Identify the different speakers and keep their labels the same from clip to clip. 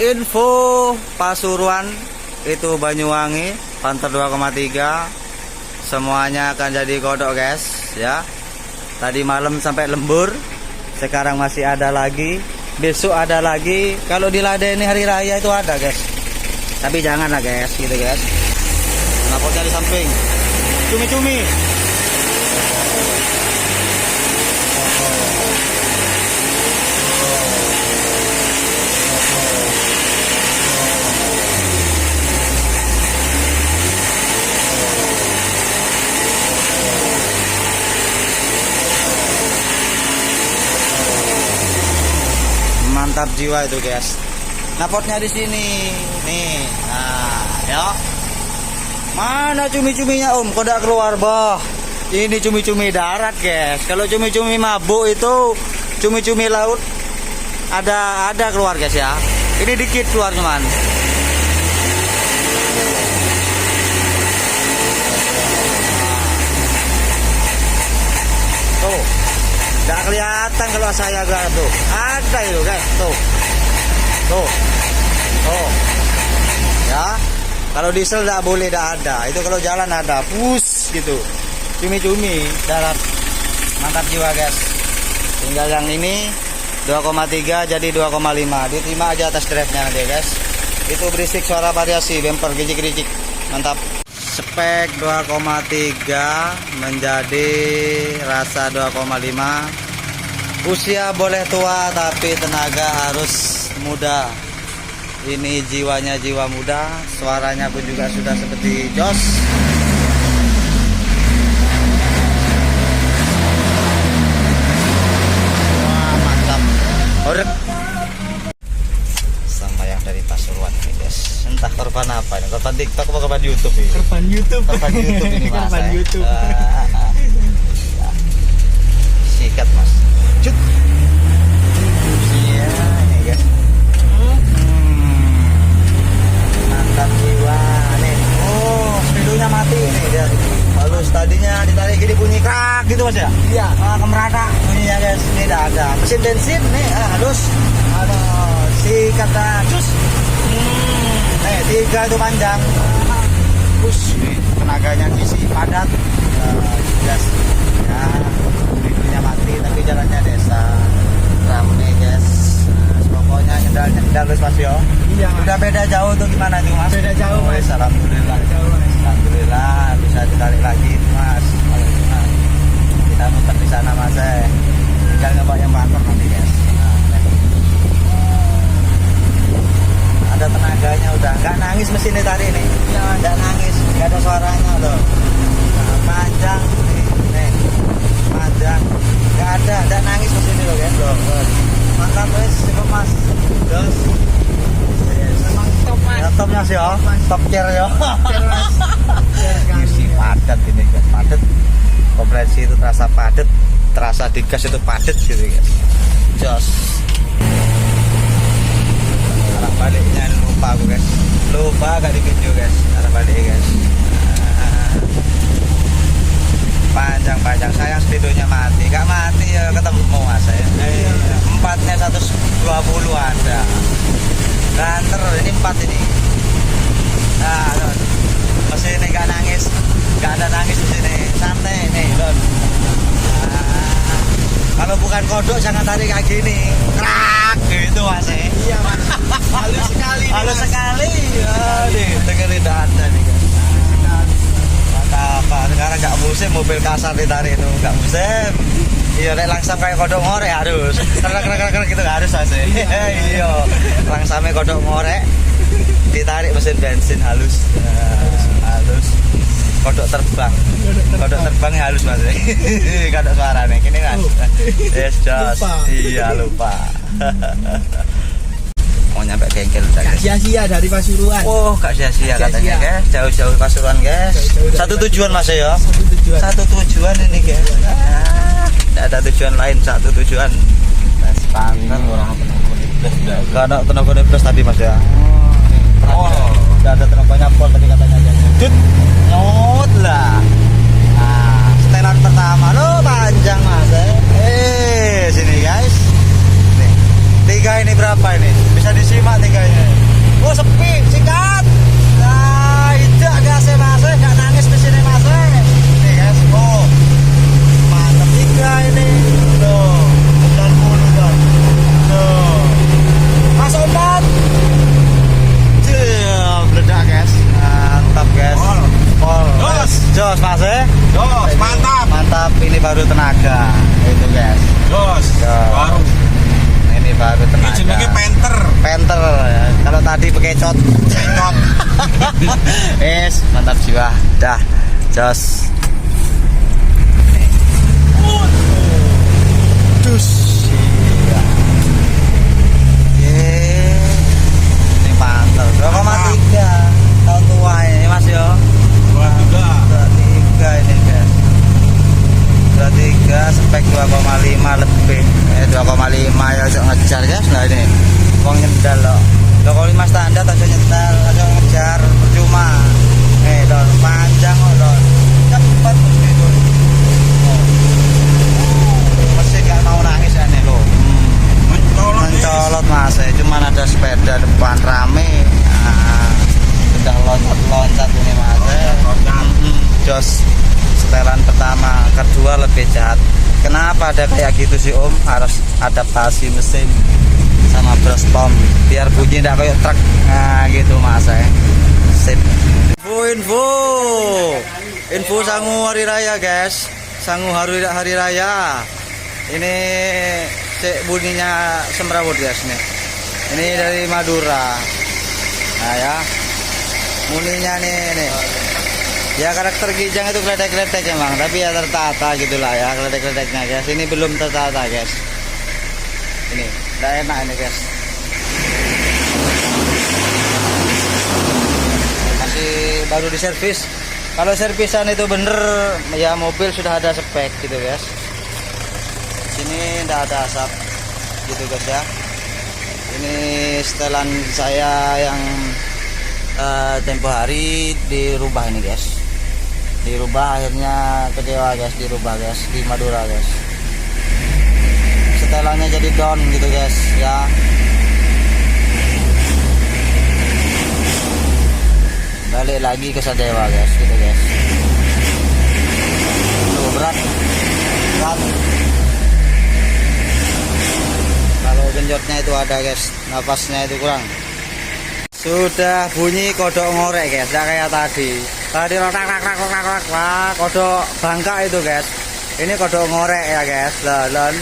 Speaker 1: info Pasuruan itu Banyuwangi Panther 2,3 semuanya akan jadi kodok guys ya. Tadi malam sampai lembur, sekarang masih ada lagi, besok ada lagi. Kalau diladeni hari raya itu ada guys, tapi janganlah guys gitu guys. Lapotnya di samping cumi-cumi. Mantap jiwa itu guys. Napotnya di sini nih. Nah, ya. Mana cumi-cuminya Om? Kok tidak keluar bah? Ini cumi-cumi darat guys. Kalau cumi-cumi mabuk itu cumi-cumi laut ada keluar guys ya. Ini dikit keluar cuman. Tuh. Tidak kelihatan kalau saya gak tuh. Ada itu guys, tuh. Tuh. Tuh. Ya. Kalau diesel tidak boleh, tidak ada. Itu kalau jalan ada, pus gitu. Cumi-cumi darat. Mantap jiwa guys. Tinggal yang ini 2,3 jadi 2,5. Diterima aja atas drive-nya nanti guys. Itu berisik suara variasi, bumper gijik-gijik. Mantap. Spek 2,3 menjadi rasa 2,5. Usia boleh tua tapi tenaga harus muda. Ini jiwanya jiwa muda, suaranya pun juga sudah seperti Jos. Wah, mantap. Orek. Sama yang dari Pasuruan ini guys. Entah korban apa ini, korban TikTok atau korban YouTube ini?
Speaker 2: Korban YouTube.
Speaker 1: Korban YouTube ini mas.
Speaker 2: Korban YouTube.
Speaker 1: Ya. Sikat mas. Cut. Iya, ini guys. Mantap jiwa nih. Oh, speedonya mati nih dia. Halus, tadinya ditarik gini bunyi krak gitu mas ya?
Speaker 2: Iya.
Speaker 1: Kemerata bunyinya guys. Ini tidak ada. Mesin bensin nih, halus. Aduh, sikat dah. Cus. Nih 3 itu panjang. Push, nih tenaganya diisi padat. Gas. Ya, speedonya mati tapi jalannya desa. Ramai guys. Pokoknya nyendal guys mas yo.
Speaker 2: Iya.
Speaker 1: Udah beda jauh tuh gimana tuh mas?
Speaker 2: Beda jauh mas.
Speaker 1: Alhamdulillah.
Speaker 2: Jauh mas.
Speaker 1: Alhamdulillah bisa ditarik lagi mas. Kita muter di sana mas. Tinggal ngebak yang banter nanti guys. Ada tenaganya udah. Nggak nangis mesinnya tadi nih.
Speaker 2: Iya.
Speaker 1: Nggak nangis. Nggak ada suaranya loh. Panjang nih. Panjang. Nggak nangis mesinnya loh guys. Mantap guys. Cukup mas. Terus.
Speaker 2: Memang top mas.
Speaker 1: Ya, topnya sih ya, top chair ya.
Speaker 2: Isi
Speaker 1: Padat ini guys, padat. Kompresi itu terasa padat, terasa digas itu padat gitu guys. Jos. Arah baliknya lupa aku guys, lupa gak di video guys, arah balik guys. Panjang sayang speedonya mati, gak mati ya ketemu mas ya. Empatnya 120 ada. Banter ini 4 ini. Nah, mesin ini gak nangis, gak ada nangis di sini, santai nih, Don. Nah, kalau bukan kodok jangan tarik kayak gini, krak gitu mas.
Speaker 2: Iya mas. Halus sekali.
Speaker 1: Halus sekali. Nih dengerin data nih guys. Apa sekarang gak musim mobil kasar ditarik itu, gak musim. Iya, nek langsam kayak kodok ngorek harus. Keren gitu gak harus mas. Iya, langsamnya kodok ngorek. Ditarik mesin bensin halus. Halus. Kodok terbang halus mas. Gak ada suara nih, gini kan. Yes, just. Iya, lupa. Mau nyampe bengkel udah guys.
Speaker 2: Sia-sia dari Pasuruan.
Speaker 1: Oh, gak sia-sia katanya guys. Jauh-jauh Pasuruan guys. Satu tujuan mas ya. Satu tujuan ini guys. Tidak ada tujuan lain, satu tujuan. Panther orang karena tenaga plus tadi mas ya. Oh, udah ada tenaganya pol tadi katanya aja. Dut, nyot lah. Nah, setelan pertama lo panjang mas. Sini guys. Nih, 3 ini berapa ini? Bisa disimak 3 ini. baru tenaga itu guys.
Speaker 2: Jos,
Speaker 1: Ya.
Speaker 2: baru.
Speaker 1: Ini baru
Speaker 2: Ini
Speaker 1: tenaga.
Speaker 2: jenenge penter.
Speaker 1: Penter ya. Kalau tadi bekecot.
Speaker 2: Cekot.
Speaker 1: Es, mantap jiwa. Dah, jos. Dus. Iya. Ini mantap. 2,3 tahun tua ini Mas yo.
Speaker 2: Wah, udah.
Speaker 1: 23 ini guys. 23 spek 2,5 lebih. 2,5 ya cok ngejar guys. Nah ini wong nyendal loh. 2,5 standar aja nyetel, aja ngejar percuma. Don panjang loh. Cepat gitu. Mesin gak mau nangis ya nih loh. Mencolot Mas, cuman ada sepeda depan rame. Sudah loncat-loncat ini Mas. Jos setelan pertama, kedua lebih jahat. Kenapa ada kayak gitu sih Om? Harus adaptasi mesin sama brostom biar bunyi tidak kayak truk. Nah gitu Mas. Sip. Info sangu hari raya guys. Sangu hari raya. Ini cek bunyinya semrawut guys nih. Ini dari Madura. Nah ya. Bunyinya nih. Ya karakter Kijang itu kletek-kletek emang, tapi ya tertata gitulah ya kletek-kleteknya guys. Ini belum tertata guys. Ini tidak enak ini guys. Masih baru diservis. Kalau servisan itu bener ya mobil sudah ada spek gitu guys. Sini tidak ada asap gitu guys ya. Ini setelan saya yang tempo hari dirubah ini guys. Dirubah akhirnya kecewa guys, dirubah guys di Madura guys. Setelannya jadi down gitu guys ya. Balik lagi ke Sadewa guys gitu guys. Tuh berat. Kalau genjotnya itu ada guys, napasnya itu kurang. Sudah bunyi kodok ngorek guys, tidak kayak tadi. Tadi rotak wah kodok bangka itu guys. Ini kodok ngorek ya guys. Kalau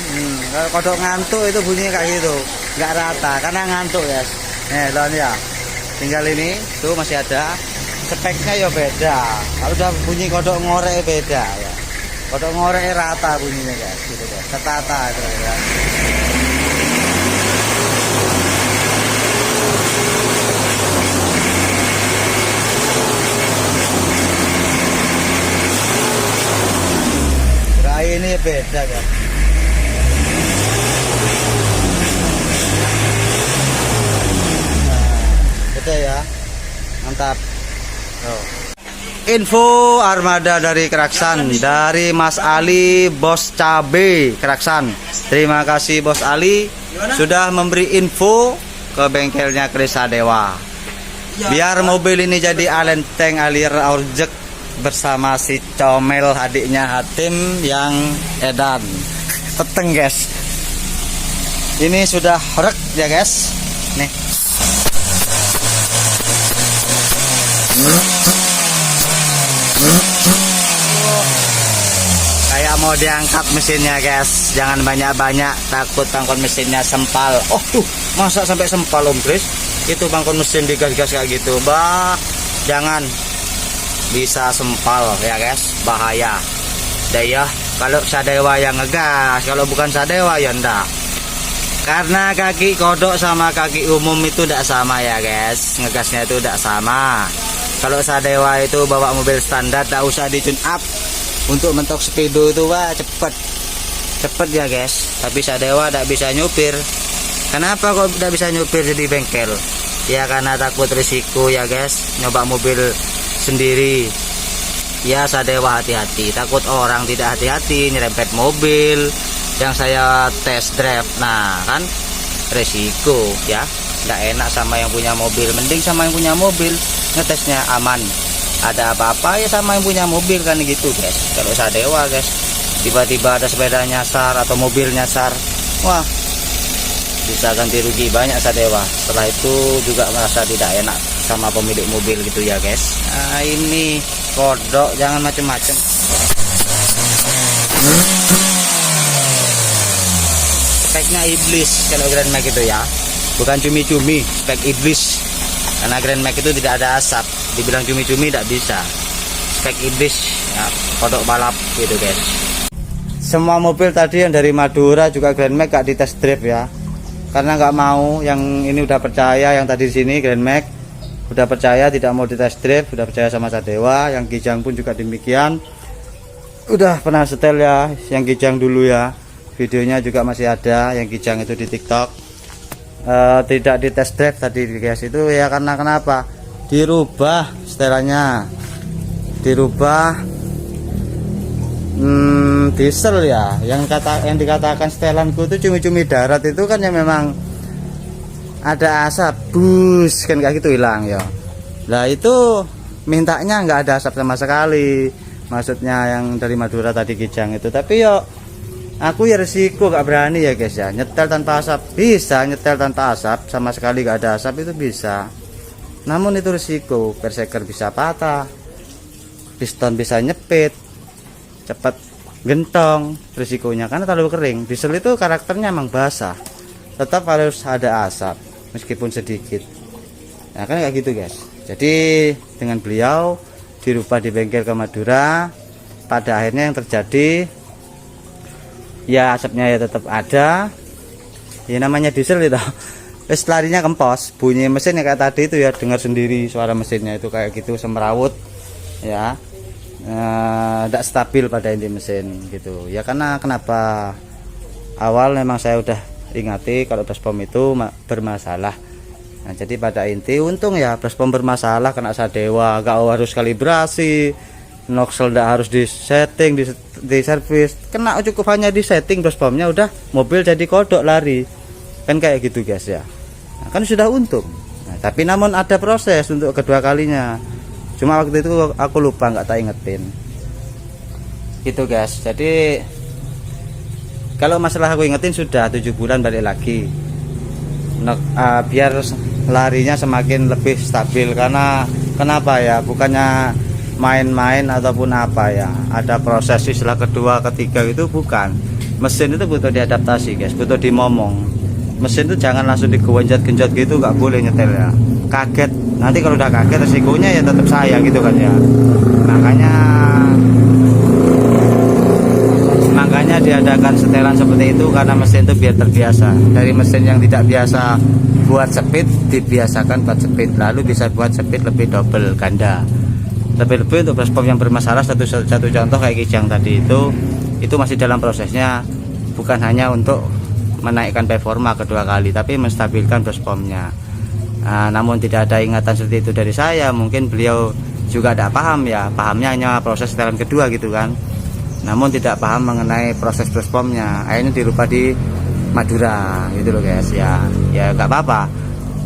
Speaker 1: kodok ngantuk itu bunyi kayak gitu, nggak rata karena ngantuk guys. Lon ya. Tinggal ini tuh masih ada. Speknya ya beda. Kalau udah bunyi kodok ngorek beda ya. Kodok ngorek rata bunyinya guys, gitu guys. Tertata gitu ya. Ini beda kan. Beda ya. Mantap. Info armada dari Keraksan, dari Mas Ali Bos Cabe Keraksan. Terima kasih Bos Ali sudah memberi info ke bengkelnya Kris Sadewa. Biar mobil ini jadi alenteng alir aurjek bersama si comel adiknya Hatim yang edan. Peteng guys. Ini sudah rek ya guys. Nih. Kayak mau diangkat mesinnya guys. Jangan banyak-banyak, takut bangkon mesinnya sempal. Oh tuh, masa sampai sempal Om Kris? Itu bangkon mesin digas-gas kayak gitu. Bah, jangan. Bisa sempal ya guys, bahaya. Daya kalau Sadewa yang ngegas, kalau bukan Sadewa ya ndak. Karena kaki kodok sama kaki umum itu tidak sama ya guys, ngegasnya itu tidak sama. Kalau Sadewa itu bawa mobil standar, tidak usah di tune up. Untuk mentok speedo itu wah cepet ya guys. Tapi Sadewa tidak bisa nyupir. Kenapa kok tidak bisa nyupir jadi bengkel? Ya karena takut risiko ya guys, nyoba mobil sendiri. Ya Sadewa hati-hati, takut orang tidak hati-hati nyerempet mobil yang saya test drive. Nah kan resiko ya, nggak enak sama yang punya mobil. Mending sama yang punya mobil ngetesnya aman. Ada apa-apa ya sama yang punya mobil kan gitu guys. Kalau Sadewa guys, tiba-tiba ada sepeda nyasar atau mobil nyasar, wah bisa ganti rugi banyak Sadewa. Setelah itu juga merasa tidak enak sama pemilik mobil gitu ya guys. Nah ini kodok jangan macem-macem. Speknya iblis kalau Grand Max itu ya, bukan cumi-cumi, spek iblis. Karena Grand Max itu tidak ada asap, dibilang cumi-cumi tidak bisa. Spek iblis ya, kodok balap gitu guys. Semua mobil tadi yang dari Madura juga Grand Max gak di test drive ya, karena nggak mau. Yang ini udah percaya, yang tadi di sini Grand Max udah percaya, tidak mau di test drive, udah percaya sama Sadewa. Yang Kijang pun juga demikian, udah pernah setel ya, yang Kijang dulu ya, videonya juga masih ada yang Kijang itu di TikTok. Tidak di test drive tadi guys, itu ya karena kenapa? Dirubah setelannya, dirubah diesel ya, yang dikatakan setelanku itu cumi-cumi darat itu kan yang memang ada asap bus kan, kayak gitu hilang ya. Nah itu mintanya nggak ada asap sama sekali, maksudnya yang dari Madura tadi Kijang itu. Tapi yo aku ya resiko, gak berani ya guys ya, nyetel tanpa asap bisa, nyetel tanpa asap sama sekali gak ada asap itu bisa, namun itu resiko, berseker bisa patah, piston bisa nyepit, cepat gentong risikonya karena terlalu kering. Diesel itu karakternya emang basah, tetap harus ada asap meskipun sedikit. Nah kan kayak gitu guys. Jadi dengan beliau dirubah di bengkel ke Madura, pada akhirnya yang terjadi ya asapnya ya tetap ada. Ya namanya diesel itu wis larinya kempos, bunyi mesinnya kayak tadi itu ya, dengar sendiri suara mesinnya itu kayak gitu, semrawut ya. Tidak stabil pada inti mesin gitu ya. Karena kenapa awal memang saya udah ingati kalau baskom itu bermasalah. Nah jadi pada inti untung ya baskom bermasalah, kena Sadewa, gak harus kalibrasi, noxel tidak harus di setting, di servis, kena cukup hanya di setting baskomnya udah mobil jadi kodok lari kan, kayak gitu guys ya. Nah, kan sudah untung. Nah, tapi namun ada proses untuk kedua kalinya, cuma waktu itu aku lupa, nggak tak ingetin gitu guys. Jadi kalau masalah aku ingetin sudah 7 bulan balik lagi, biar larinya semakin lebih stabil. Karena kenapa ya, bukannya main-main ataupun apa ya, ada proses istilah kedua ketiga itu bukan. Mesin itu butuh diadaptasi guys, butuh dimomong. Mesin itu jangan langsung digenjot-genjot gitu, nggak boleh nyetel ya, kaget. Nanti kalau udah kaget resikonya ya tetap saya gitu kan ya. Makanya diadakan setelan seperti itu, karena mesin itu biar terbiasa. Dari mesin yang tidak biasa buat speed dibiasakan buat speed, lalu bisa buat speed lebih double ganda. Lebih-lebih untuk baskom yang bermasalah, satu contoh kayak Kijang tadi itu masih dalam prosesnya, bukan hanya untuk menaikkan performa kedua kali, tapi menstabilkan baskomnya. Nah, namun tidak ada ingatan seperti itu dari saya, mungkin beliau juga tidak paham ya, pahamnya hanya proses setelan kedua gitu kan, namun tidak paham mengenai proses baskomnya. Akhirnya dirubah di Madura gitu loh guys ya. Ya nggak apa-apa,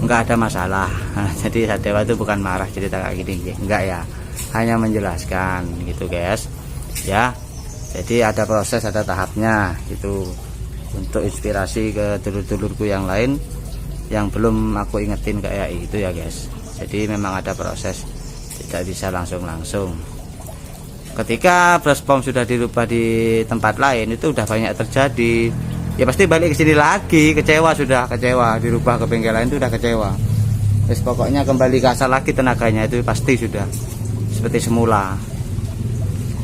Speaker 1: nggak ada masalah. Nah, jadi Sadewa itu bukan marah cerita kayak gini, enggak ya, hanya menjelaskan gitu guys ya. Jadi ada proses, ada tahapnya gitu, untuk inspirasi ke dulur-dulurku yang lain yang belum aku ingetin kayak itu ya guys. Jadi memang ada proses, tidak bisa langsung. Ketika baskom sudah dirubah di tempat lain itu udah banyak terjadi, ya pasti balik ke sini lagi, kecewa, dirubah ke bengkel lain itu udah kecewa. Terus pokoknya kembali ke asal lagi tenaganya, itu pasti sudah seperti semula.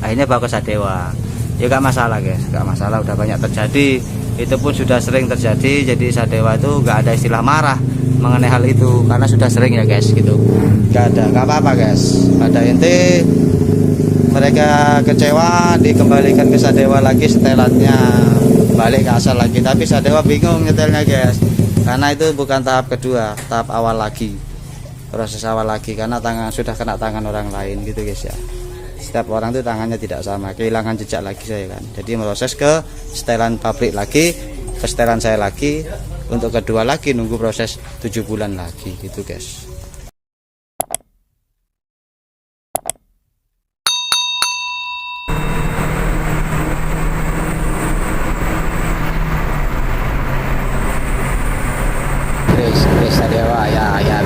Speaker 1: Akhirnya bawa ke Sadewa. Ya gak masalah guys, gak masalah, udah banyak terjadi, itu pun sudah sering terjadi. Jadi Sadewa itu gak ada istilah marah mengenai hal itu, karena sudah sering ya guys gitu. Gak apa-apa guys. Pada inti mereka kecewa, dikembalikan ke Sadewa lagi setelannya, balik ke asal lagi. Tapi Sadewa bingung nyetelnya guys, karena itu bukan tahap kedua, tahap awal lagi, proses awal lagi, karena sudah kena tangan orang lain gitu guys ya. Setiap orang itu tangannya tidak sama, kehilangan jejak lagi saya kan. Jadi proses ke setelan pabrik lagi, ke setelan saya lagi, untuk kedua lagi nunggu proses 7 bulan lagi gitu guys. Chris Sadewa ya